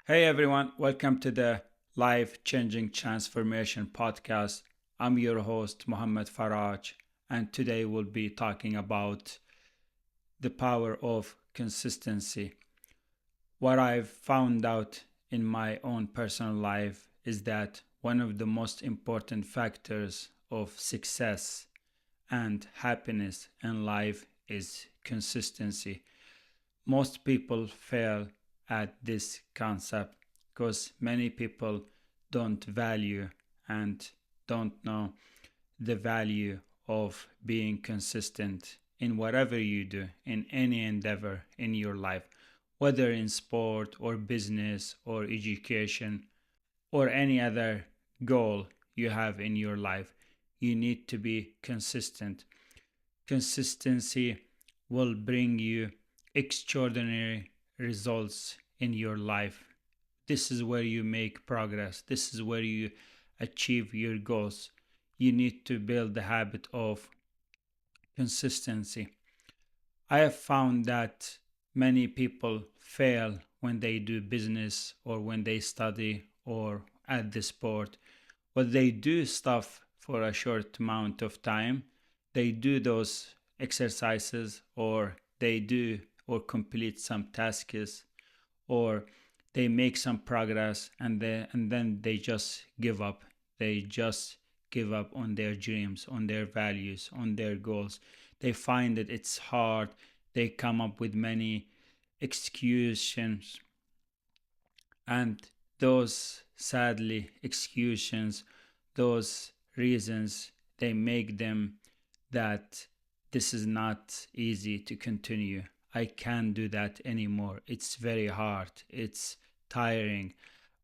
Hey everyone, welcome to the Life Changing Transformation podcast. I'm your host, Mohammed Faraj, and today we'll be talking about the power of consistency. What I've found out in my own personal life is that one of the most important factors of success and happiness in life is consistency. Most people fail at this concept because many people don't value and don't know the value of being consistent in whatever you do, in any endeavor in your life, whether in sport or business or education or any other goal you have in your life. You need to be consistent. Consistency will bring you extraordinary results in your life. This is where you make progress. This is where you achieve your goals. You need to build the habit of consistency. I have found that many people fail when they do business or when they study or at the sport. But they do stuff for a short amount of time. They do those exercises or they do or complete some tasks or they make some progress and then they just give up. They just give up on their dreams, on their values, on their goals. They find that it's hard. They come up with many excuses, and those sadly excuses, those reasons, they make them that this is not easy to continue. I can't do that anymore. It's very hard. It's tiring.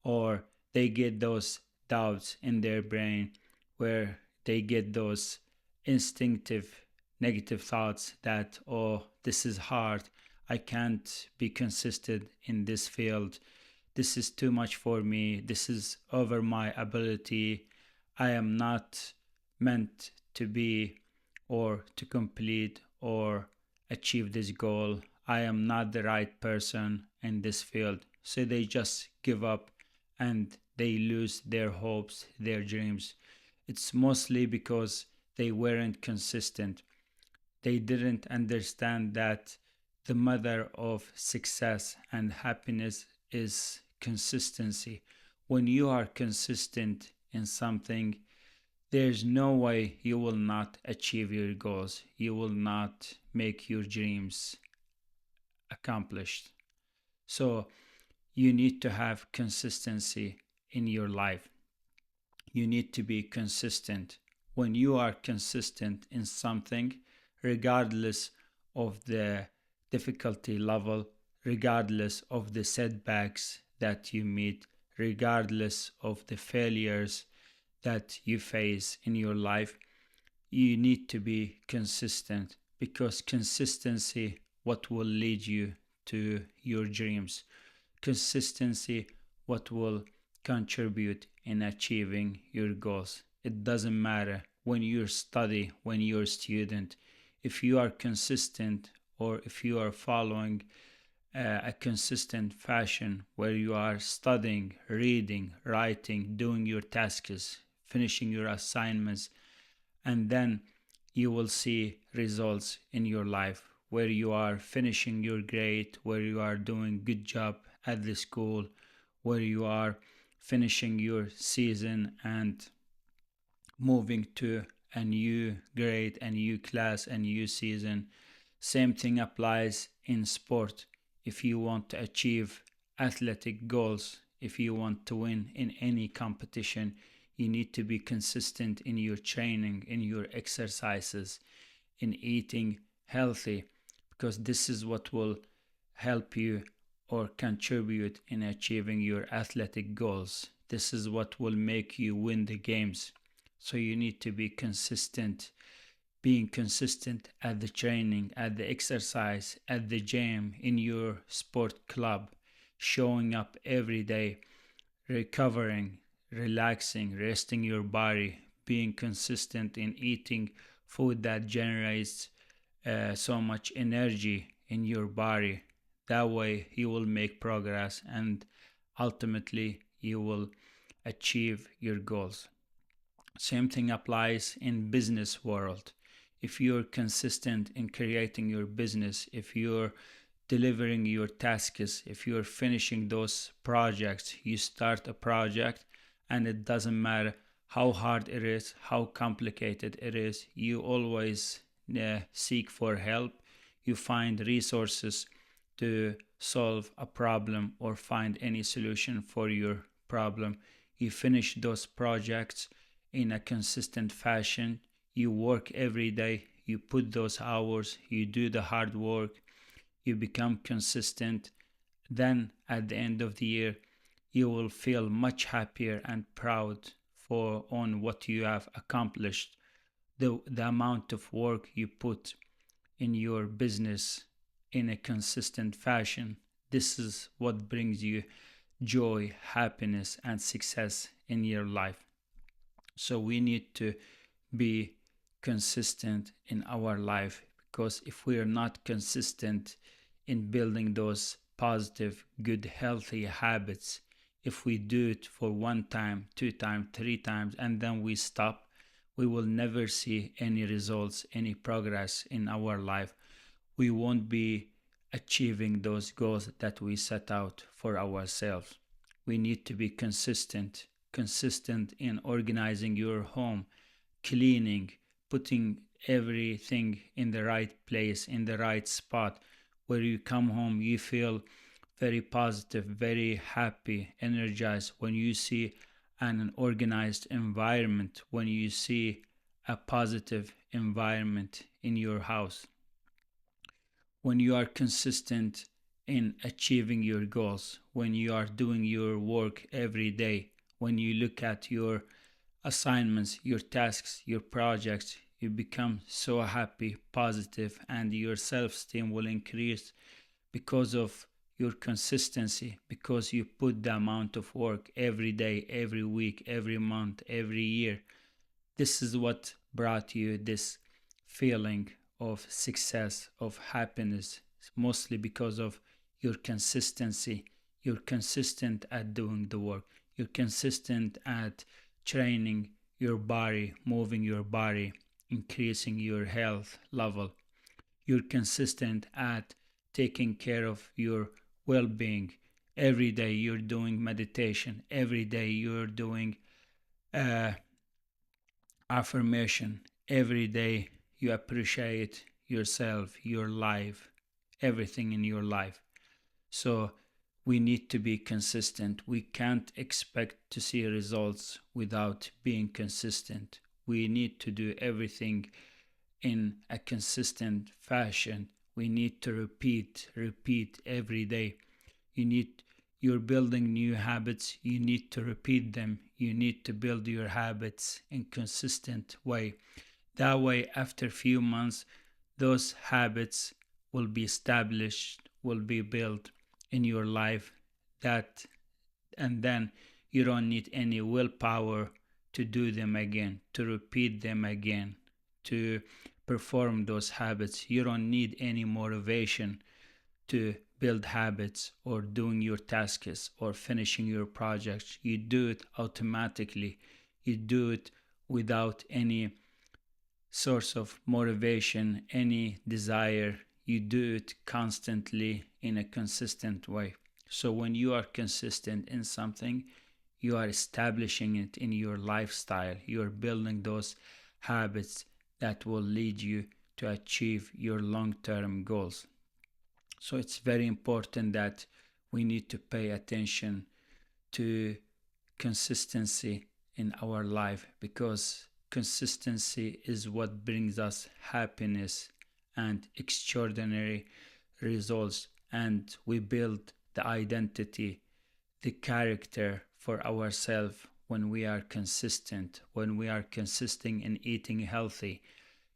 Or they get those doubts in their brain where they get those instinctive negative thoughts that, oh, this is hard. I can't be consistent in this field. This is too much for me. This is over my ability. I am not meant to be or to complete or achieve this goal. I am not the right person in this field. So they just give up and they lose their hopes, their dreams. It's mostly because they weren't consistent. They didn't understand that the mother of success and happiness is consistency. When you are consistent in something, there's no way you will not achieve your goals. You will not make your dreams accomplished. So, you need to have consistency in your life. You need to be consistent. When you are consistent in something, regardless of the difficulty level, regardless of the setbacks that you meet, regardless of the failures that you face in your life, you need to be consistent because consistency what will lead you to your dreams. Consistency what will contribute in achieving your goals. It doesn't matter when you study, when you're a student, if you are consistent or if you are following a consistent fashion where you are studying, reading, writing, doing your tasks, finishing your assignments, and then you will see results in your life where you are finishing your grade, where you are doing good job at the school, where you are finishing your season and moving to a new grade, a new class, a new season. Same thing applies in sport. If you want to achieve athletic goals, if you want to win in any competition, you need to be consistent in your training, in your exercises, in eating healthy, because this is what will help you or contribute in achieving your athletic goals. This is what will make you win the games. So you need to be consistent, being consistent at the training, at the exercise, at the gym, in your sport club, showing up every day, recovering, relaxing, resting your body, being consistent in eating food that generates so much energy in your body. That way, you will make progress. And ultimately you will achieve your goals. Same thing applies in business world. If you're consistent in creating your business, if you're delivering your tasks, if you're finishing those projects, you start a project and it doesn't matter how hard it is, how complicated it is, you always seek for help. You find resources to solve a problem or find any solution for your problem. You finish those projects in a consistent fashion. You work every day, you put those hours, you do the hard work, you become consistent. Then at the end of the year, you will feel much happier and proud for on what you have accomplished. The amount of work you put in your business in a consistent fashion. This is what brings you joy, happiness, and success in your life. So we need to be consistent in our life, because if we are not consistent in building those positive, good, healthy habits, if we do it for one time, two times, three times, and then we stop, we will never see any results, any progress in our life. We won't be achieving those goals that we set out for ourselves. We need to be consistent in organizing your home, cleaning, putting everything in the right place, in the right spot. Where you come home, you feel very positive, very happy, energized when you see an organized environment, when you see a positive environment in your house. When you are consistent in achieving your goals, when you are doing your work every day, when you look at your assignments, your tasks, your projects, you become so happy, positive, and your self-esteem will increase because of your consistency, because you put the amount of work every day, every week, every month, every year. This is what brought you this feeling of success, of happiness, mostly because of your consistency. You're consistent at doing the work. You're consistent at training your body, moving your body, increasing your health level. You're consistent at taking care of your well being. Every day you're doing meditation. Every day you're doing uh, affirmation. Every day you appreciate yourself, your life, everything in your life. So we need to be consistent. We can't expect to see results without being consistent. We need to do everything in a consistent fashion. We need to repeat every day. You're building new habits, you need to repeat them. You need to build your habits in consistent way. That way, after a few months, those habits will be established, will be built in your life. That and then you don't need any willpower to do them again, to repeat them again, to perform those habits. You don't need any motivation to build habits or doing your tasks or finishing your projects. You do it automatically. You do it without any source of motivation, any desire. You do it constantly in a consistent way. So when you are consistent in something, you are establishing it in your lifestyle. You are building those habits that will lead you to achieve your long-term goals. So it's very important that we need to pay attention to consistency in our life, because consistency is what brings us happiness and extraordinary results, and we build the identity, the character for ourselves when we are consistent, when we are consistent in eating healthy.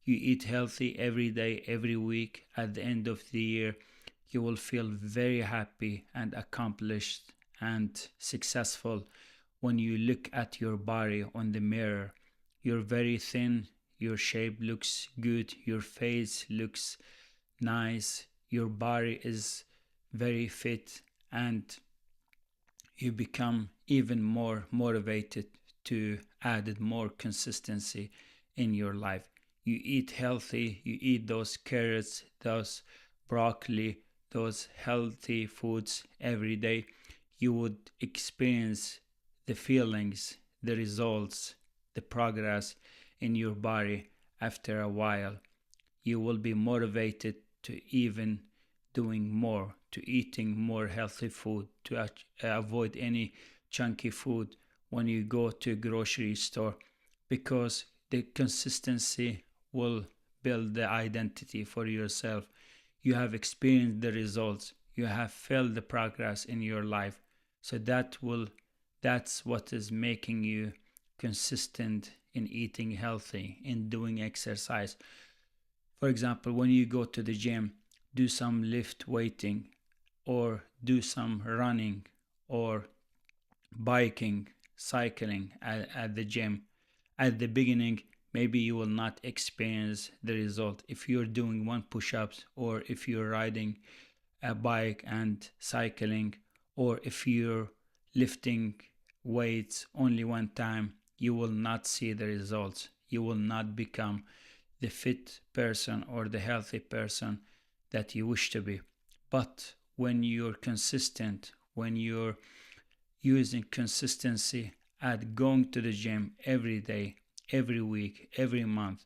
You eat healthy every day, every week. At the end of the year, you will feel very happy and accomplished and successful when you look at your body on the mirror. You're very thin, your shape looks good, your face looks nice, your body is very fit, and you become even more motivated to add more consistency in your life. You eat healthy, you eat those carrots, those broccoli, those healthy foods every day, you would experience the feelings, the results, the progress in your body after a while. You will be motivated to even doing more, to eating more healthy food, to avoid any chunky food when you go to a grocery store, because the consistency will build the identity for yourself. You have experienced the results, you have felt the progress in your life. So that's what is making you consistent in eating healthy, in doing exercise. For example, when you go to the gym, do some lift weighting, or do some running, or biking, cycling at the gym. At the beginning, maybe you will not experience the result if you're doing one push-ups, or if you're riding a bike and cycling, or if you're lifting weights only one time. You will not see the results. You will not become the fit person or the healthy person that you wish to be. But when you're consistent, when you're using consistency at going to the gym every day, every week, every month,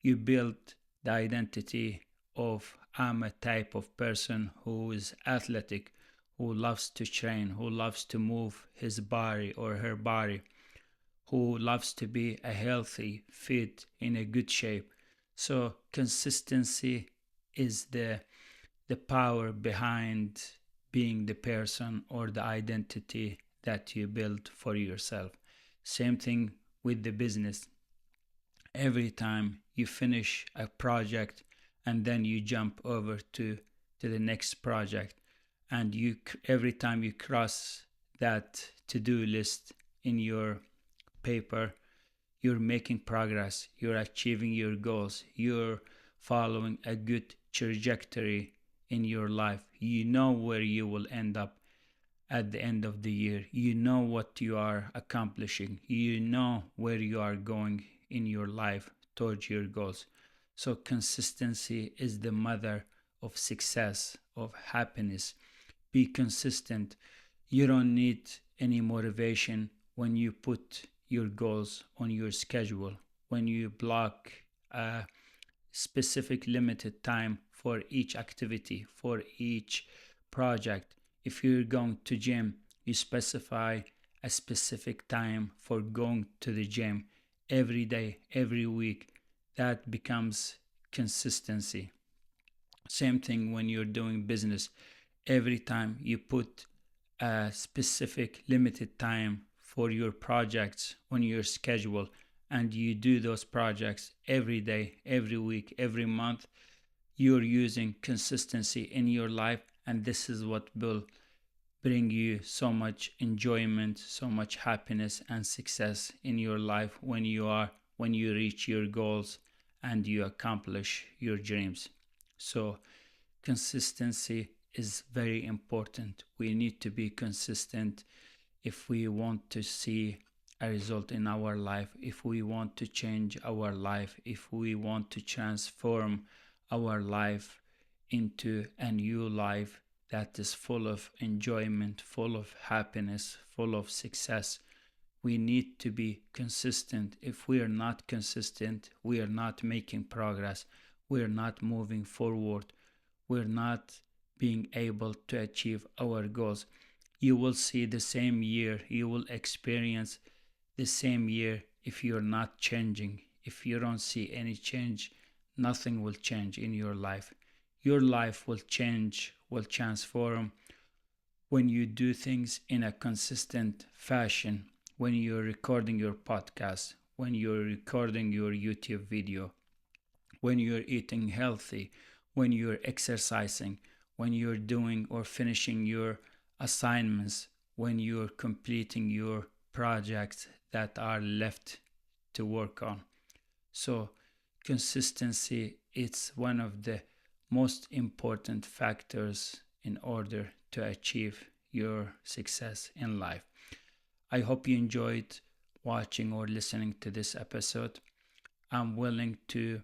you build the identity of, I'm a type of person who is athletic, who loves to train, who loves to move his body or her body, who loves to be a healthy, fit, in a good shape. So consistency is the power behind being the person or the identity that you build for yourself. Same thing with the business. Every time you finish a project and then you jump over to the next project, and you every time you cross that to-do list in your paper, you're making progress, you're achieving your goals, you're following a good trajectory in your life. You know where you will end up at the end of the year. You know what you are accomplishing. You know where you are going in your life towards your goals. So consistency is the mother of success, of happiness. Be consistent. You don't need any motivation when you put your goals on your schedule, when you block a specific limited time for each activity, for each project. If you're going to gym, you specify a specific time for going to the gym every day, every week. That becomes consistency. Same thing when you're doing business. Every time you put a specific limited time for your projects on your schedule, and you do those projects every day, every week, every month, you're using consistency in your life, and this is what will bring you so much enjoyment, so much happiness and success in your life when you reach your goals and you accomplish your dreams. So consistency is very important. We need to be consistent if we want to see a result in our life, if we want to change our life, if we want to transform our life into a new life that is full of enjoyment, full of happiness, full of success. We need to be consistent. If we are not consistent, we are not making progress. We are not moving forward. We're not being able to achieve our goals. You will see the same year, you will experience the same year if you're not changing. If you don't see any change, nothing will change in your life. Your life will change, will transform when you do things in a consistent fashion. When you're recording your podcast, when you're recording your YouTube video, when you're eating healthy, when you're exercising, when you're doing or finishing your assignments, when you're completing your projects that are left to work on. So consistency is one of the most important factors in order to achieve your success in life. I hope you enjoyed watching or listening to this episode. I'm willing to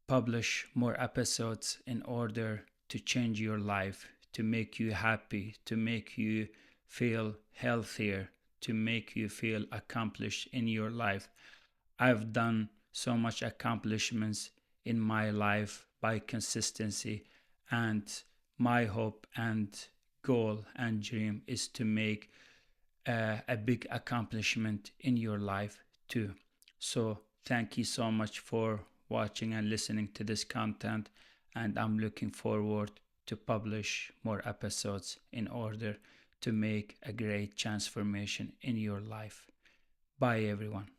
publish more episodes in order to change your life, to make you happy, to make you feel healthier, to make you feel accomplished in your life. I've done so much accomplishments in my life by consistency, and my hope and goal and dream is to make a big accomplishment in your life too. So thank you so much for watching and listening to this content, and I'm looking forward to publish more episodes in order to make a great transformation in your life. Bye everyone.